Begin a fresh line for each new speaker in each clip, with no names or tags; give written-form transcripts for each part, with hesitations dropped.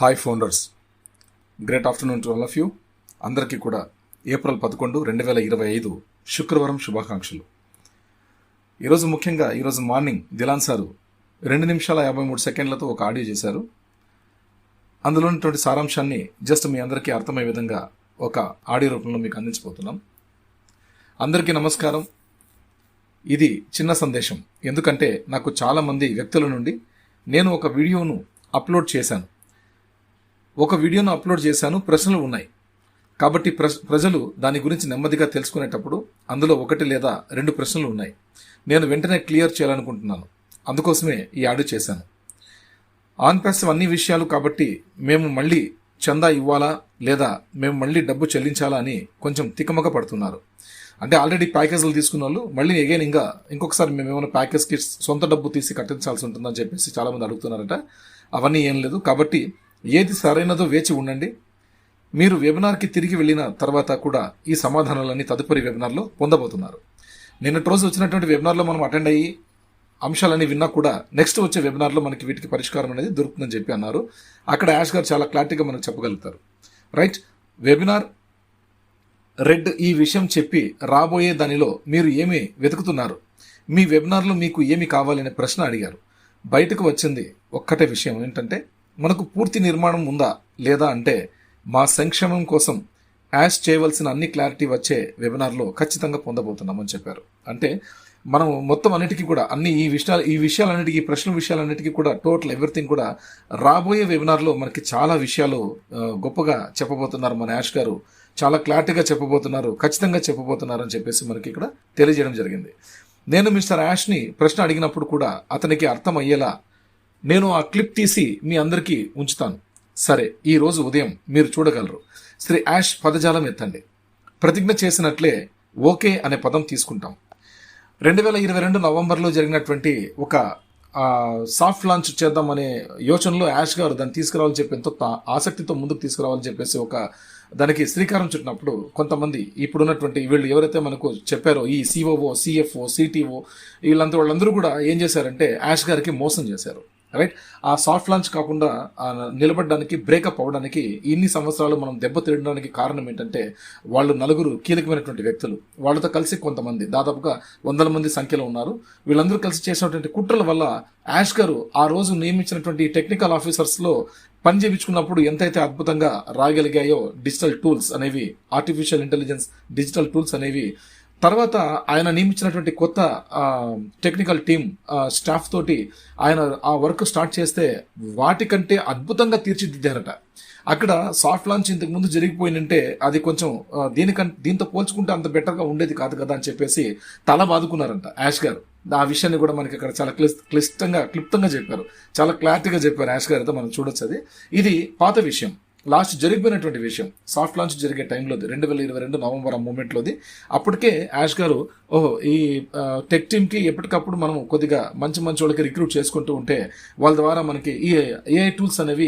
Hi founders, great afternoon to all of you. అందరికీ కూడా April 11, 2025 శుక్రవారం శుభాకాంక్షలు. ఈరోజు మార్నింగ్ దిలాన్ సారు 2 నిమిషాల 53 సెకండ్లతో ఒక ఆడియో చేశారు. అందులో ఉన్నటువంటి సారాంశాన్ని జస్ట్ మీ అందరికీ అర్థమయ్యే విధంగా ఒక ఆడియో రూపంలో మీకు అందించబోతున్నాం. అందరికీ నమస్కారం. ఇది చిన్న సందేశం, ఎందుకంటే నాకు చాలామంది వ్యక్తుల నుండి నేను ఒక వీడియోను అప్లోడ్ చేశాను, ప్రశ్నలు ఉన్నాయి. కాబట్టి ప్రజలు దాని గురించి నెమ్మదిగా తెలుసుకునేటప్పుడు అందులో 1 లేదా 2 ప్రశ్నలు ఉన్నాయి. నేను వెంటనే క్లియర్ చేయాలనుకుంటున్నాను. అందుకోసమే ఈ ఆడియో చేశాను. ఆన్ ప్యాసివ్ అన్ని విషయాలు కాబట్టి మేము మళ్ళీ చందా ఇవ్వాలా లేదా మేము మళ్ళీ డబ్బు చెల్లించాలా అని కొంచెం తికమక పడుతున్నారు. అంటే ఆల్రెడీ ప్యాకేజీలు తీసుకున్న వాళ్ళు మళ్ళీ ఇంకొకసారి మేము ఏమైనా ప్యాకేజ్కి సొంత డబ్బు తీసి కట్టించాల్సి ఉంటుందని చెప్పేసి చాలామంది అడుగుతున్నారట. అవన్నీ ఏం లేదు. కాబట్టి ఏది సరైనదో వేచి ఉండండి. మీరు వెబినార్కి తిరిగి వెళ్ళిన తర్వాత కూడా ఈ సమాధానాలన్నీ తదుపరి వెబినార్లో పొందబోతున్నారు. నిన్నటి రోజు వచ్చినటువంటి వెబినార్లో మనం అటెండ్ అయ్యి అంశాలన్నీ విన్నా కూడా నెక్స్ట్ వచ్చే వెబినార్లో మనకి వీటికి పరిష్కారం అనేది దొరుకుతుందని చెప్పి అన్నారు. అక్కడ యాష్ గారు చాలా క్లారిటీగా మనకు చెప్పగలుగుతారు. రైట్, వెబినార్ రెడ్ ఈ విషయం చెప్పి రాబోయే దానిలో మీరు ఏమి వెతుకుతున్నారు, మీ వెబినార్లో మీకు ఏమి కావాలనే ప్రశ్న అడిగారు. బయటకు వచ్చింది ఒక్కటే విషయం ఏంటంటే, మనకు పూర్తి నిర్మాణం ఉందా లేదా అంటే మా సంక్షేమం కోసం యాష్ చేయవలసిన అన్ని క్లారిటీ వచ్చే వెబినార్లో ఖచ్చితంగా పొందబోతున్నామని చెప్పారు. అంటే మనం మొత్తం అన్నిటికీ కూడా ఈ విషయాలన్నిటికీ ప్రశ్న విషయాలన్నిటికీ కూడా టోటల్ ఎవ్రీథింగ్ కూడా రాబోయే వెబినార్లో మనకి చాలా విషయాలు గొప్పగా చెప్పబోతున్నారు. మన యాష్ గారు చాలా క్లారిటీగా చెప్పబోతున్నారు, ఖచ్చితంగా చెప్పబోతున్నారు అని చెప్పేసి మనకి ఇక్కడ తెలియజేయడం జరిగింది. నేను మిస్టర్ యాష్ని ప్రశ్న అడిగినప్పుడు కూడా అతనికి అర్థం అయ్యేలా నేను ఆ క్లిప్ తీసి మీ అందరికీ ఉంచుతాను. సరే, ఈ రోజు ఉదయం మీరు చూడగలరు. శ్రీ యాష్ పదజాలం ఎత్తండి. ప్రతిజ్ఞ చేసినట్లే ఓకే అనే పదం తీసుకుంటాం. 2022 నవంబర్లో జరిగినటువంటి ఒక సాఫ్ట్ లాంచ్ చేద్దాం అనే యోచనలో యాష్ గారు దాన్ని తీసుకురావాలని చెప్పి ఎంతో ఆసక్తితో ముందుకు తీసుకురావాలని చెప్పేసి దానికి శ్రీకారం చుట్టినప్పుడు కొంతమంది ఇప్పుడున్నటువంటి వీళ్ళు ఎవరైతే మనకు చెప్పారో ఈ సిఓఓ, సిఎఫ్ఓ, సిటిఓ వాళ్ళందరూ కూడా ఏం చేశారంటే యాష్ గారికి మోసం చేశారు. రైట్, ఆ సాఫ్ట్ లాంచ్ కాకుండా నిలబడడానికి, బ్రేకప్ అవ్వడానికి ఇన్ని సంవత్సరాలు మనం దెబ్బతినడానికి కారణం ఏంటంటే వాళ్ళు 4 కీలకమైనటువంటి వ్యక్తులు, వాళ్ళతో కలిసి కొంతమంది దాదాపుగా 100 మంది సంఖ్యలో ఉన్నారు. వీళ్ళందరూ కలిసి చేసినటువంటి కుట్రల వల్ల యాష్ గారు ఆ రోజు నియమించినటువంటి టెక్నికల్ ఆఫీసర్స్లో పని చేయించుకున్నప్పుడు ఎంతైతే అద్భుతంగా రాగలిగాయో డిజిటల్ టూల్స్ అనేవి, ఆర్టిఫిషియల్ ఇంటెలిజెన్స్ డిజిటల్ టూల్స్ అనేవి, తర్వాత ఆయన నియమించినటువంటి కొత్త టెక్నికల్ టీమ్ స్టాఫ్ తోటి ఆయన ఆ వర్క్ స్టార్ట్ చేస్తే వాటికంటే అద్భుతంగా తీర్చిదిద్దారట. అక్కడ సాఫ్ట్ లాంచ్ ఇంతకు ముందు జరిగిపోయిందంటే అది కొంచెం దీంతో పోల్చుకుంటే అంత బెటర్గా ఉండేది కాదు కదా అని చెప్పేసి తల బాదుకున్నారంట యాష్ గారు. ఆ విషయాన్ని కూడా మనకి ఇక్కడ చాలా క్లుప్తంగా చెప్పారు, చాలా క్లారిటీగా చెప్పారు యాష్ గారు. అయితే మనం చూడొచ్చు. ఇది పాత విషయం, లాస్ట్ జరిగిపోయినటువంటి విషయం. సాఫ్ట్ లాంచ్ జరిగే టైంలోది 2022 నవంబర్ ఆ మూమెంట్లోది. అప్పటికే యాష్ గారు ఈ టెక్ టీమ్కి ఎప్పటికప్పుడు మనం కొద్దిగా మంచి వాళ్ళకి రిక్రూట్ చేసుకుంటూ ఉంటే వాళ్ళ ద్వారా మనకి ఈ ఏఐ టూల్స్ అనేవి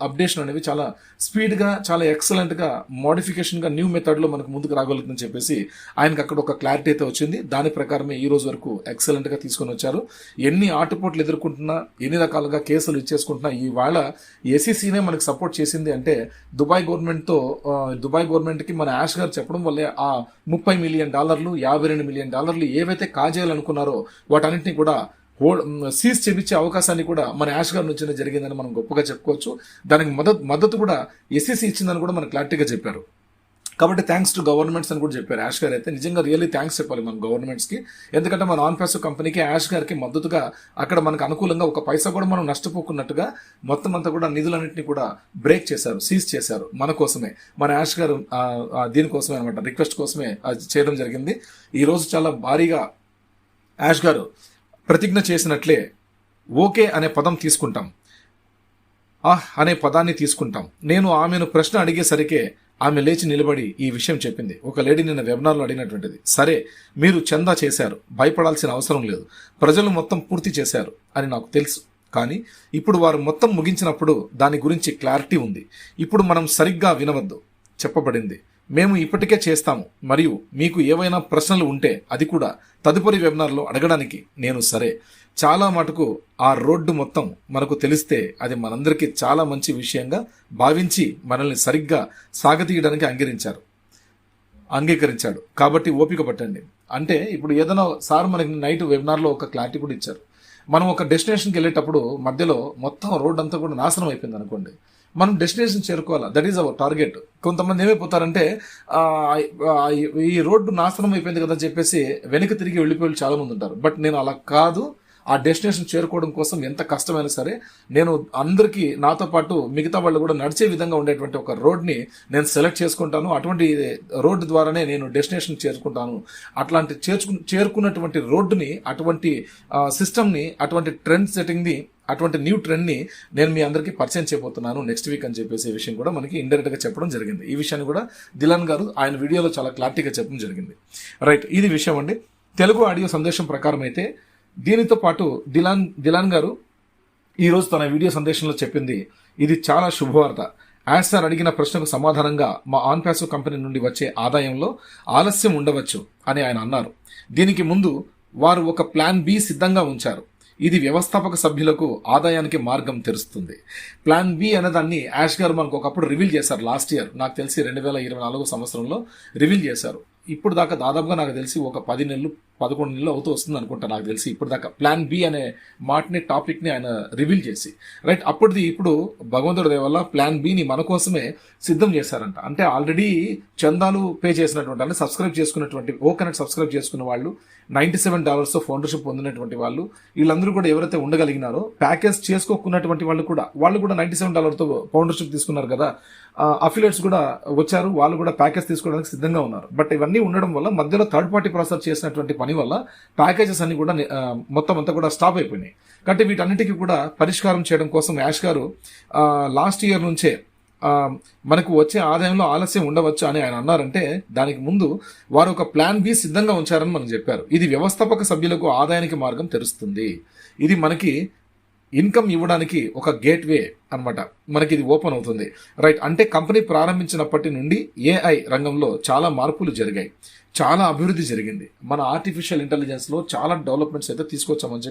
అప్డేషన్ అనేవి చాలా స్పీడ్గా, చాలా ఎక్సలెంట్గా, మోడిఫికేషన్గా, న్యూ మెథడ్లో మనకు ముందుకు రాగలుగుతుందని చెప్పేసి ఆయనకు అక్కడ ఒక క్లారిటీ అయితే వచ్చింది. దాని ప్రకారమే ఈ రోజు వరకు ఎక్సలెంట్గా తీసుకొని వచ్చారు. ఎన్ని ఆటుపోట్లు ఎదుర్కొంటున్నా, ఎన్ని రకాలుగా కేసులు ఇచ్చేసుకుంటున్నా, ఇవాళ ఎస్ఈసీనే మనకు సపోర్ట్ చేసింది అంటే దుబాయ్ గవర్నమెంట్కి మన యాష్ గారు చెప్పడం వల్లే ఆ $30 మిలియన్, $52 మిలియన్ ఏవైతే కాజేయాలనుకున్నారో వాటన్నింటినీ కూడా సీజ్ చేపించే అవకాశాన్ని కూడా మన యాష్ గారి నుంచి జరిగిందని మనం గొప్పగా చెప్పుకోవచ్చు. దానికి మద్దతు కూడా ఎస్ఈసీ ఇచ్చిందని కూడా మనకు క్లారిటీగా చెప్పారు. కాబట్టి థ్యాంక్స్ టు గవర్నమెంట్స్ అని కూడా చెప్పారు యాష్ గారు. అయితే నిజంగా రియల్లీ థ్యాంక్స్ చెప్పాలి మన గవర్నమెంట్స్కి. ఎందుకంటే మన ఆన్ ప్యాసివ్ కంపెనీకి యాష్ గారికి మద్దతుగా అక్కడ మనకు అనుకూలంగా ఒక పైసా కూడా మనం నష్టపోకున్నట్టుగా మొత్తం అంతా కూడా నిధులన్నింటినీ కూడా బ్రేక్ చేశారు, సీజ్ చేశారు. మన కోసమే, మన యాష్ గారు దీనికోసమే అనమాట, రిక్వెస్ట్ కోసమే అది చేయడం జరిగింది. ఈరోజు చాలా భారీగా యాష్ గారు ప్రతిజ్ఞ చేసినట్లే ఓకే అనే పదం తీసుకుంటాం, అనే పదాన్ని తీసుకుంటాం. నేను ఆమెను ప్రశ్న అడిగేసరికే ఆమె లేచి నిలబడి ఈ విషయం చెప్పింది. ఒక లేడీ నిన్న వెబినార్లో అడిగినటువంటిది. సరే, మీరు చందా చేశారు, భయపడాల్సిన అవసరం లేదు, ప్రజలు మొత్తం పూర్తి చేశారు అని నాకు తెలుసు. కానీ ఇప్పుడు వారు మొత్తం ముగించినప్పుడు దాని గురించి క్లారిటీ ఉంది. ఇప్పుడు మనం సరిగ్గా వినవద్దు, చెప్పబడింది. మేము ఇప్పటికే చేస్తాము, మరియు మీకు ఏవైనా ప్రశ్నలు ఉంటే అది కూడా తదుపరి వెబినార్లో అడగడానికి నేను సరే చాలా మటుకు ఆ రోడ్డు మొత్తం మనకు తెలిస్తే అది మనందరికీ చాలా మంచి విషయంగా భావించి మనల్ని సరిగ్గా సాగతీయడానికి అంగీకరించాడు. కాబట్టి ఓపిక పట్టండి. అంటే ఇప్పుడు ఏదైనా సార్ మనకి నైట్ వెబినార్లో ఒక క్లారిటీ కూడా ఇచ్చారు. మనం ఒక డెస్టినేషన్కి వెళ్ళేటప్పుడు మధ్యలో మొత్తం రోడ్ అంతా కూడా నాశనం అయిపోయింది అనుకోండి, మనం డెస్టినేషన్ చేరుకోవాలా, దట్ ఈస్ అవర్ టార్గెట్. కొంతమంది ఏమైపోతారంటే ఈ రోడ్డు నాశనం అయిపోయింది కదా అని చెప్పేసి వెనక్కి తిరిగి వెళ్ళిపోయి చాలా మంది ఉంటారు. బట్ నేను అలా కాదు, ఆ డెస్టినేషన్ చేరుకోవడం కోసం ఎంత కష్టమైనా సరే నేను అందరికీ నాతో పాటు మిగతా వాళ్ళు కూడా నడిచే విధంగా ఉండేటువంటి ఒక రోడ్ని నేను సెలెక్ట్ చేసుకుంటాను. అటువంటి రోడ్డు ద్వారానే నేను డెస్టినేషన్ చేరుకుంటాను. అట్లాంటి చేరుకున్నటువంటి రోడ్డుని, అటువంటి సిస్టమ్ని, అటువంటి ట్రెండ్ సెట్టింగ్ని, అటువంటి న్యూ ట్రెండ్ని నేను మీ అందరికీ పరిచయం చేయబోతున్నాను నెక్స్ట్ వీక్ అని చెప్పేసి ఈ విషయం కూడా మనకి ఇండైరెక్ట్గా చెప్పడం జరిగింది. ఈ విషయాన్ని కూడా దిలాన్ గారు ఆయన వీడియోలో చాలా క్లారిటీగా చెప్పడం జరిగింది. రైట్, ఇది విషయం అండి. తెలుగు ఆడియో సందేశం ప్రకారం అయితే దీనితో పాటు దిలాన్ గారు ఈరోజు తన వీడియో సందేశంలో చెప్పింది ఇది చాలా శుభవార్త. యాజ్ సార్ అడిగిన ప్రశ్నకు సమాధానంగా మా ఆన్ ప్యాసివ్ కంపెనీ నుండి వచ్చే ఆదాయంలో ఆలస్యం ఉండవచ్చు అని ఆయన అన్నారు. దీనికి ముందు వారు ఒక ప్లాన్ బి సిద్ధంగా ఉంచారు. ఇది వ్యవస్థాపక సభ్యులకు ఆదాయానికి మార్గం తెరుస్తుంది. ప్లాన్ బి అనేదాన్ని యాష్ గారు మనకు ఒకప్పుడు రివీల్ చేశారు. లాస్ట్ ఇయర్ నాకు తెలిసి 2024 సంవత్సరంలో రివీల్ చేశారు. ఇప్పుడు దాకా దాదాపుగా నాకు తెలిసి ఒక 10 నెలలు 11 నెలలు అవుతూ వస్తుంది అనుకుంటా నాకు తెలిసి ఇప్పుడు దాకా ప్లాన్ బి అనే మాటని, టాపిక్ని ఆయన రివీల్ చేసి. రైట్, ఇప్పుడు భగవంతుడి దయ వల్ల ప్లాన్ బిని మన కోసమే సిద్ధం చేశారంట. అంటే ఆల్రెడీ చందాలు పే చేసినటువంటి, అంటే సబ్స్క్రైబ్ చేసుకున్నటువంటి, ఓకనెట్ సబ్స్క్రైబ్ చేసుకున్న వాళ్ళు, $97 ఫౌండర్షిప్ పొందినటువంటి వాళ్ళు, వీళ్ళందరూ కూడా ఎవరైతే ఉండగలిగినారో, ప్యాకేజ్ చేసుకోకున్నటువంటి వాళ్ళు కూడా $97తో ఫౌండర్షిప్ తీసుకున్నారు కదా, అఫిలియేట్స్ కూడా వచ్చారు, వాళ్ళు కూడా ప్యాకేజ్ తీసుకోవడానికి సిద్ధంగా ఉన్నారు. బట్ ఇవన్నీ ఉండడం వల్ల మధ్యలో థర్డ్ పార్టీ ప్రాసెస్ చేసినటువంటి పని వల్ల ప్యాకేజెస్ అన్ని కూడా మొత్తం అంతా కూడా స్టాప్ అయిపోయినాయి. కాబట్టి వీటన్నిటికీ కూడా పరిష్కారం చేయడం కోసం యాష్ గారు లాస్ట్ ఇయర్ నుంచే మనకు వచ్చే ఆదాయంలో ఆలస్యం ఉండవచ్చు అని ఆయన అన్నారంటే దానికి ముందు వారు ఒక ప్లాన్ బి సిద్ధంగా ఉంచారని మనం చెప్పారు. ఇది వ్యవస్థాపక సభ్యులకు ఆదాయానికి మార్గం తెరుస్తుంది. ఇది మనకి ఇన్కమ్ ఇవ్వడానికి ఒక గేట్ వే అనమాట. మనకి ఇది ఓపెన్ అవుతుంది. రైట్, అంటే కంపెనీ ప్రారంభించినప్పటి నుండి ఏఐ రంగంలో చాలా మార్పులు జరిగాయి, చాలా అభివృద్ధి జరిగింది. మన ఆర్టిఫిషియల్ ఇంటెలిజెన్స్లో చాలా డెవలప్మెంట్స్ అయితే తీసుకొచ్చామని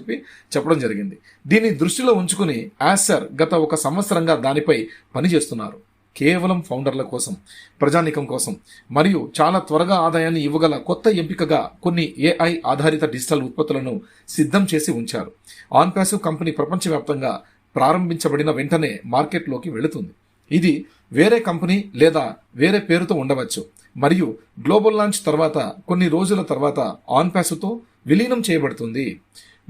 చెప్పడం జరిగింది. దీన్ని దృష్టిలో ఉంచుకుని యాజ్ సార్ గత 1 సంవత్సరంగా దానిపై పనిచేస్తున్నారు. కేవలం ఫౌండర్ల కోసం, ప్రజానీకం కోసం మరియు చాలా త్వరగా ఆదాయాన్ని ఇవ్వగల కొత్త ఎంపికగా కొన్ని ఏఐ ఆధారిత డిజిటల్ ఉత్పత్తులను సిద్ధం చేసి ఉంచారు. ఆన్ ప్యాసివ్ కంపెనీ ప్రపంచవ్యాప్తంగా ప్రారంభించబడిన వెంటనే మార్కెట్లోకి వెళుతుంది. ఇది వేరే కంపెనీ లేదా వేరే పేరుతో ఉండవచ్చు మరియు గ్లోబల్ లాంచ్ తర్వాత కొన్ని రోజుల తర్వాత ఆన్ ప్యాసివ్తో విలీనం చేయబడుతుంది.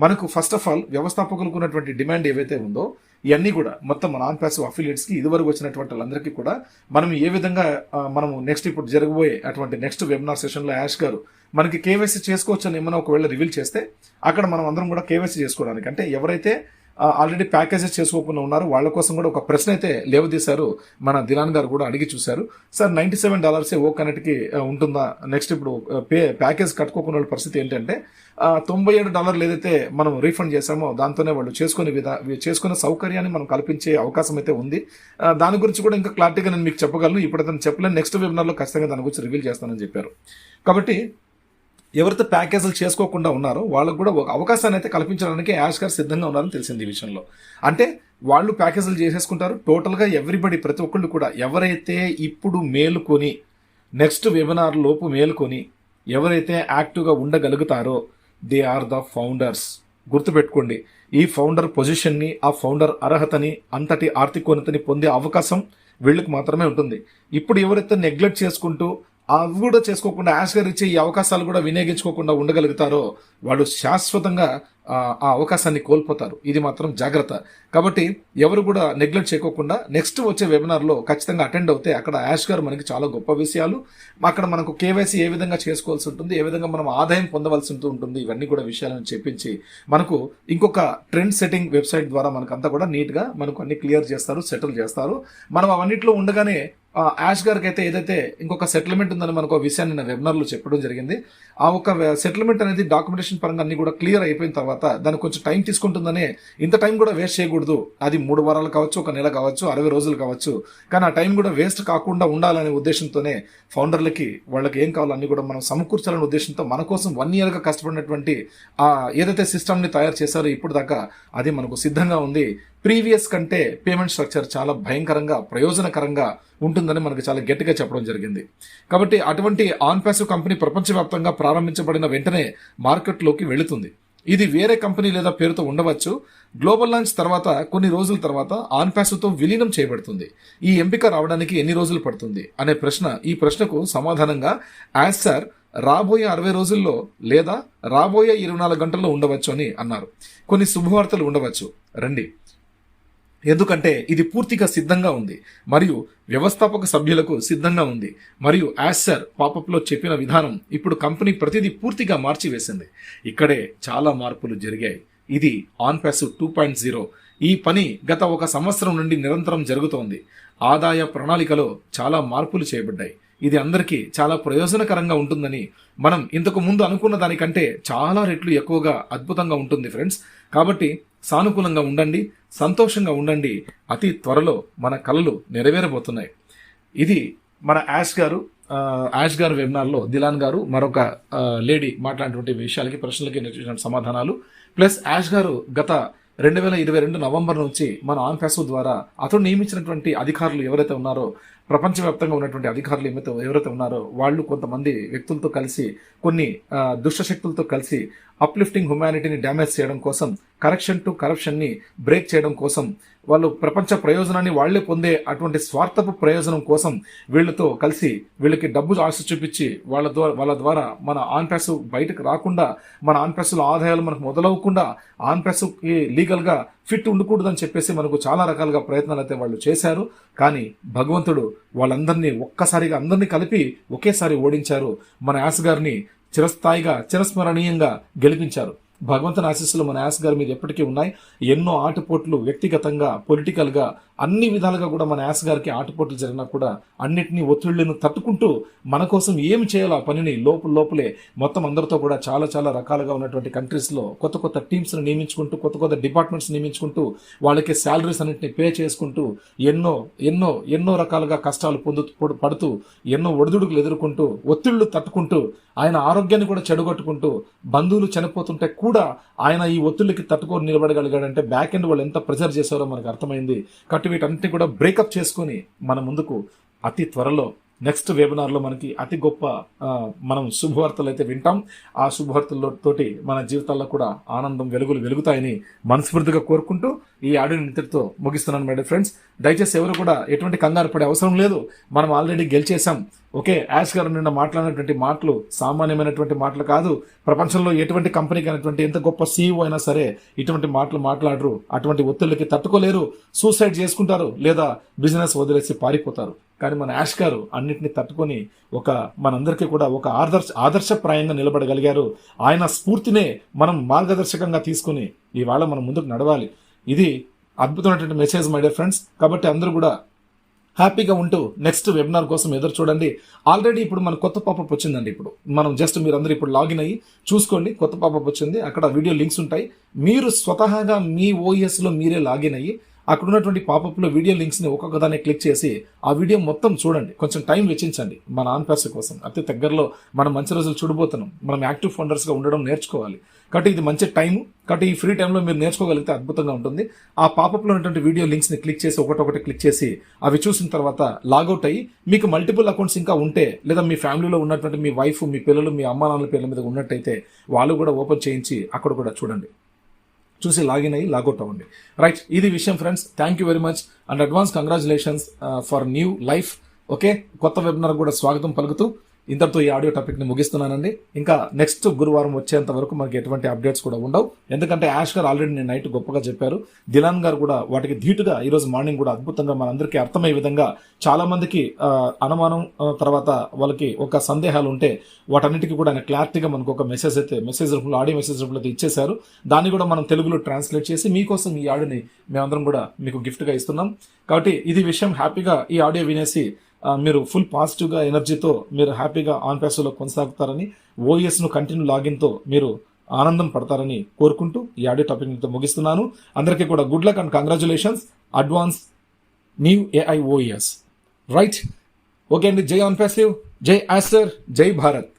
మనకు ఫస్ట్ ఆఫ్ ఆల్ వ్యవస్థాపకులకు ఉన్నటువంటి డిమాండ్ ఏవైతే ఉందో ఇవన్నీ కూడా మొత్తం మన ఆన్ ప్యాసివ్ అఫిలియేట్స్కి ఇదివరకు వచ్చినటువంటి వాళ్ళందరికీ కూడా మనం ఏ విధంగా మనము నెక్స్ట్ ఇప్పుడు జరగబోయే అటువంటి నెక్స్ట్ వెబినార్ సెషన్లో యాష్ గారు మనకి కేవైసీ చేసుకోవచ్చు అని ఏమైనా ఒకవేళ రివీల్ చేస్తే అక్కడ మనం అందరం కూడా కేవైసీ చేసుకోవడానికి, అంటే ఎవరైతే ఆల్రెడీ ప్యాకేజెస్ చేసుకోకుండా ఉన్నారు వాళ్ళ కోసం కూడా ఒక ప్రశ్న అయితే లేవదీశారు. మన దిలాన్ గారు కూడా అడిగి చూశారు. సార్ $97 ఓ కనెక్ట్కి ఉంటుందా, నెక్స్ట్ ఇప్పుడు ప్యాకేజ్ కట్టుకోకున్న వాళ్ళ పరిస్థితి ఏంటంటే $97 ఏదైతే మనం రీఫండ్ చేశామో దాంతోనే వాళ్ళు చేసుకునే సౌకర్యాన్ని మనం కల్పించే అవకాశం అయితే ఉంది. దాని గురించి కూడా ఇంకా క్లారిటీగా నేను మీకు చెప్పగలను. ఇప్పుడు అతను చెప్పలేను, నెక్స్ట్ వెబినార్లో ఖచ్చితంగా దాని గురించి రివీల్ చేస్తానని చెప్పారు. కాబట్టి ఎవరైతే ప్యాకేజీలు చేసుకోకుండా ఉన్నారో వాళ్ళకు కూడా ఒక అవకాశాన్ని అయితే కల్పించడానికి యాష్ గారు సిద్ధంగా ఉన్నారని తెలిసింది ఈ విషయంలో. అంటే వాళ్ళు ప్యాకేజీలు చేసేసుకుంటారు. టోటల్గా ఎవ్రీబడి, ప్రతి ఒక్కళ్ళు కూడా ఎవరైతే ఇప్పుడు మేలుకొని నెక్స్ట్ వెబినార్ లోపు మేలుకొని ఎవరైతే యాక్టివ్గా ఉండగలుగుతారో దే ఆర్ ద ఫౌండర్స్. గుర్తుపెట్టుకోండి, ఈ ఫౌండర్ పొజిషన్ని, ఆ ఫౌండర్ అర్హతని, అంతటి ఆర్థికోన్నతిని పొందే అవకాశం వీళ్ళకి మాత్రమే ఉంటుంది. ఇప్పుడు ఎవరైతే నెగ్లెక్ట్ చేసుకుంటూ అవి కూడా చేసుకోకుండా యాష్ గారు ఇచ్చే ఈ అవకాశాలు కూడా వినియోగించుకోకుండా ఉండగలుగుతారో వాళ్ళు శాశ్వతంగా ఆ అవకాశాన్ని కోల్పోతారు. ఇది మాత్రం జాగ్రత్త. కాబట్టి ఎవరు కూడా నెగ్లెక్ట్ చేయకోకుండా నెక్స్ట్ వచ్చే వెబినార్లో ఖచ్చితంగా అటెండ్ అవుతే అక్కడ యాష్ గారు మనకి చాలా గొప్ప విషయాలు, అక్కడ మనకు కేవైసీ ఏ విధంగా చేసుకోవాల్సి ఉంటుంది, ఏ విధంగా మనం ఆదాయం పొందవలసి ఉంటుంది, ఇవన్నీ కూడా విషయాలను చెప్పించి మనకు ఇంకొక ట్రెండ్ సెట్టింగ్ వెబ్సైట్ ద్వారా మనకంతా కూడా నీట్గా మనకు అన్ని క్లియర్ చేస్తారు, సెటిల్ చేస్తారు. మనం అవన్నిట్లో ఉండగానే యాష్ గారికి అయితే ఏదైతే ఇంకొక సెటిల్మెంట్ ఉందని మనకు విషయాన్ని నేను వెబినార్లో చెప్పడం జరిగింది. ఆ ఒక సెటిల్మెంట్ అనేది డాక్యుమెంటేషన్ పరంగా అన్ని కూడా క్లియర్ అయిపోయిన తర్వాత తర్వాత దానికి కొంచెం టైం తీసుకుంటుందనే ఇంత టైం కూడా వేస్ట్ చేయకూడదు. అది 3 వారాలు కావచ్చు, 1 నెల కావచ్చు, 60 రోజులు కావచ్చు, కానీ ఆ టైం కూడా వేస్ట్ కాకుండా ఉండాలనే ఉద్దేశంతోనే ఫౌండర్లకి వాళ్ళకి ఏం కావాలో అన్ని కూడా మనం సమకూర్చాలనే ఉద్దేశంతో మన కోసం 1 year గా కష్టపడినటువంటి ఆ ఏదైతే సిస్టమ్ని తయారు చేశారో ఇప్పుడు దాకా అది మనకు సిద్ధంగా ఉంది. ప్రీవియస్ కంటే పేమెంట్ స్ట్రక్చర్ చాలా భయంకరంగా ప్రయోజనకరంగా ఉంటుందని మనకు చాలా గట్టిగా చెప్పడం జరిగింది. కాబట్టి అటువంటి ఆన్ ప్యాసివ్ కంపెనీ ప్రపంచవ్యాప్తంగా ప్రారంభించబడిన వెంటనే మార్కెట్లోకి వెళుతుంది. ఇది వేరే కంపెనీ లేదా పేరుతో ఉండవచ్చు. గ్లోబల్ లాంచ్ తర్వాత కొన్ని రోజుల తర్వాత ఆన్ ప్యాసివ్తో విలీనం చేయబడుతుంది. ఈ ఎంపిక రావడానికి ఎన్ని రోజులు పడుతుంది అనే ఈ ప్రశ్నకు సమాధానంగా యాస్సార్ రాబోయే 60 రోజుల్లో లేదా రాబోయే 24 గంటల్లో ఉండవచ్చు అని అన్నారు. కొన్ని శుభవార్తలు ఉండవచ్చు రండి. ఎందుకంటే ఇది పూర్తిగా సిద్ధంగా ఉంది మరియు వ్యవస్థాపక సభ్యులకు సిద్ధంగా ఉంది మరియు యాస్సర్ పాపప్లో చెప్పిన విధానం ఇప్పుడు కంపెనీ ప్రతిదీ పూర్తిగా మార్చివేసింది. ఇక్కడే చాలా మార్పులు జరిగాయి. ఇది ఆన్ ప్యాసివ్ 2.0. ఈ పని గత 1 సంవత్సరం నుండి నిరంతరం జరుగుతోంది. ఆదాయ ప్రణాళికలో చాలా మార్పులు చేయబడ్డాయి. ఇది అందరికీ చాలా ప్రయోజనకరంగా ఉంటుందని, మనం ఇంతకు ముందు అనుకున్న దానికంటే చాలా రెట్లు ఎక్కువగా అద్భుతంగా ఉంటుంది ఫ్రెండ్స్. కాబట్టి సానుకూలంగా ఉండండి, సంతోషంగా ఉండండి. అతి త్వరలో మన కలలు నెరవేరబోతున్నాయి. ఇది మన యాష్ గారు వెబినార్లో దిలాన్ గారు మరొక లేడీ మాట్లాడినటువంటి విషయాలకి ప్రశ్నలకి సమాధానాలు, ప్లస్ యాష్ గారు గత 2022 నవంబర్ నుంచి మన ఆన్ ప్యాసివ్ ద్వారా అతను నియమించినటువంటి అధికారులు ఎవరైతే ఉన్నారో, ప్రపంచవ్యాప్తంగా ఉన్నటువంటి అధికారులు ఎవరైతే ఉన్నారో వాళ్ళు కొంతమంది వ్యక్తులతో కలిసి కొన్ని దుష్ట శక్తులతో కలిసి అప్లిఫ్టింగ్ హ్యుమానిటీని డ్యామేజ్ చేయడం కోసం, కరెక్షన్ టు కరప్షన్ ని బ్రేక్ చేయడం కోసం, వాళ్ళు ప్రపంచ ప్రయోజనాన్ని వాళ్లే పొందే అటువంటి స్వార్థపు ప్రయోజనం కోసం వీళ్ళతో కలిసి వీళ్ళకి డబ్బు ఆశ చూపించి వాళ్ళ ద్వారా మన ఆన్ ప్యాసివ్ బయటకు రాకుండా, మన ఆన్ ప్యాసివ్ ఆదాయాలు మనకు మొదలవకుండా, ఆన్ ప్యాసివ్ కి లీగల్ గా ఫిట్ ఉండకూడదని చెప్పేసి మనకు చాలా రకాలుగా ప్రయత్నాలు అయితే వాళ్ళు చేశారు. కానీ భగవంతుడు వాళ్ళందరినీ ఒక్కసారిగా అందరినీ కలిపి ఒకేసారి ఓడించారు. మన యాస్ గారిని చిరస్థాయిగా చిరస్మరణీయంగా గెలిపించారు. భగవంతుని ఆశీస్సులు మన యాస్ గారి మీద ఎప్పటికీ ఉన్నాయి. ఎన్నో ఆటుపోట్లు వ్యక్తిగతంగా, పొలిటికల్ గా, అన్ని విధాలుగా కూడా మన యాస్ గారికి ఆటుపోట్లు జరిగినా కూడా అన్నిటినీ ఒత్తిళ్లను తట్టుకుంటూ మన కోసం ఏమి చేయాలో ఆ పనిని లోపలే మొత్తం అందరితో కూడా చాలా చాలా రకాలుగా ఉన్నటువంటి కంట్రీస్ లో కొత్త టీమ్స్ ని నియమించుకుంటూ, కొత్త డిపార్ట్మెంట్స్ నియమించుకుంటూ, వాళ్ళకి శాలరీస్ అన్నింటినీ పే చేసుకుంటూ, ఎన్నో రకాలుగా కష్టాలు పడుతూ, ఎన్నో ఒడిదుడుకులు ఎదుర్కొంటూ, ఒత్తిళ్లు తట్టుకుంటూ, ఆయన ఆరోగ్యాన్ని కూడా చెడగొట్టుకుంటూ, బంధువులు చనిపోతుంటే కూడా ఆయన ఈ ఒత్తిళ్లకి తట్టుకొని నిలబడగలిగాడంటే బ్యాక్ ఎండ్ వాళ్ళు ఎంత ప్రెజర్ చేశారో మనకు అర్థమైంది. కాబట్టి వీటన్నిటిని కూడా బ్రేకప్ చేసుకుని మన ముందుకు అతి త్వరలో నెక్స్ట్ వెబినార్లో మనకి అతి గొప్ప మనం శుభవార్తలు అయితే వింటాం. ఆ శుభవార్తలతోటి మన జీవితాల్లో కూడా ఆనందం వెలుగుతాయని మనస్ఫూర్తిగా కోరుకుంటూ ఈ ఆడియోని ఇంతటితో ముగిస్తున్నాను మై డియర్ ఫ్రెండ్స్. దయచేసి ఎవరు కూడా ఎటువంటి కంగారు పడే అవసరం లేదు. మనం ఆల్రెడీ గెలిచేసాం. ఓకే, యాష్ గారు నిన్న మాట్లాడినటువంటి మాటలు సామాన్యమైనటువంటి మాటలు కాదు. ప్రపంచంలో ఎటువంటి కంపెనీకి అయినటువంటి ఎంత గొప్ప సీఈఓ అయినా సరే ఇటువంటి మాటలు మాట్లాడరు. అటువంటి ఒత్తిళ్ళకి తట్టుకోలేరు, సూసైడ్ చేసుకుంటారు లేదా బిజినెస్ వదిలేసి పారిపోతారు. కానీ మన యాష్ గారు అన్నిటిని తట్టుకొని మనందరికీ కూడా ఒక ఆదర్శప్రాయంగా నిలబడగలిగారు. ఆయన స్ఫూర్తినే మనం మార్గదర్శకంగా తీసుకుని ఇవాళ మనం ముందుకు నడవాలి. ఇది అద్భుతమైనటువంటి మెసేజ్ మై డియర్ ఫ్రెండ్స్. కాబట్టి అందరూ కూడా హ్యాపీగా ఉంటూ నెక్స్ట్ వెబినార్ కోసం ఎదురు చూడండి. ఆల్రెడీ ఇప్పుడు మన కొత్త పాపప్ వచ్చిందండి. ఇప్పుడు మనం జస్ట్ మీరందరూ ఇప్పుడు లాగిన్ అయ్యి చూసుకోండి. కొత్త పాపప్ వచ్చింది. అక్కడ వీడియో లింక్స్ ఉంటాయి. మీరు స్వతహాగా మీ OS లో మీరే లాగిన్ అయ్యి అక్కడ ఉన్నటువంటి పాపప్లో వీడియో లింక్స్ని ఒక్కొక్క దాన్ని క్లిక్ చేసి ఆ వీడియో మొత్తం చూడండి. కొంచెం టైం వెచ్చించండి మన ఆన్ ప్యాసివ్ కోసం. అతి దగ్గరలో మనం మంచి రోజులు చూడబోతున్నాం. మనం యాక్టివ్ ఫౌండర్స్గా ఉండడం నేర్చుకోవాలి. కాబట్టి ఇది మంచి టైం. కాబట్టి ఈ ఫ్రీ టైంలో మీరు నేర్చుకోగలిగితే అద్భుతంగా ఉంటుంది. ఆ పాపప్లో ఉన్నటువంటి వీడియో లింక్స్ని క్లిక్ చేసి ఒకటొకటి క్లిక్ చేసి అవి చూసిన తర్వాత లాగౌట్ అయ్యి, మీకు మల్టిపుల్ అకౌంట్స్ ఇంకా ఉంటే లేదా మీ ఫ్యామిలీలో ఉన్నటువంటి మీ వైఫ్, మీ పిల్లలు, మీ అమ్మా నాన్నల పేర్ల మీద ఉన్నట్టయితే వాళ్ళు కూడా ఓపెన్ చేయించి అక్కడ కూడా చూడండి. చూసి లాగిన్ అయ్యి లాగౌట్ అవ్వండి. రైట్, ఇది విషయం friends. Thank you very much and advance congratulations for new life. Okay, కొత్త వెబినార్ కూడా స్వాగతం పలుకుతూ ఇంతటితో ఈ ఆడియో టాపిక్ ని ముగిస్తున్నానండి. ఇంకా నెక్స్ట్ గురువారం వచ్చేంత వరకు మనకి ఎటువంటి అప్డేట్స్ కూడా ఉండవు. ఎందుకంటే యాష్ గారు ఆల్రెడీ నేను నైట్ గొప్పగా చెప్పారు. దిలాన్ గారు కూడా వాటికి ధీటుగా ఈ రోజు మార్నింగ్ కూడా అద్భుతంగా మనందరికీ అర్థమయ్యే విధంగా చాలా మందికి అనుమానం తర్వాత వాళ్ళకి ఒక సందేహాలు ఉంటే వాటన్నిటికీ కూడా ఆయన క్లారిటీగా మనకు ఒక మెసేజ్ రూపంలో ఆడియో మెసేజ్ రూపంలో ఇచ్చేశారు. దాన్ని కూడా మనం తెలుగులో ట్రాన్స్లేట్ చేసి మీకోసం ఈ ఆడియోని మేమందరం కూడా మీకు గిఫ్ట్ గా ఇస్తున్నాం. కాబట్టి ఇది విషయం. హ్యాపీగా ఈ ఆడియో వినేసి మీరు ఫుల్ పాజిటివ్గా ఎనర్జీతో మీరు హ్యాపీగా ఆన్ ప్యాసివ్లో కొనసాగుతారని, OS ను కంటిన్యూ లాగిన్తో మీరు ఆనందం పడతారని కోరుకుంటూ ఈ ఆడియో టాపిక్ మీతో ముగిస్తున్నాను. అందరికీ కూడా good luck and congratulations advance new ఏఐఓఎస్. Right, okay అండి. జై ఆన్ ప్యాసివ్, జై ఆస్టర్, జై భారత్.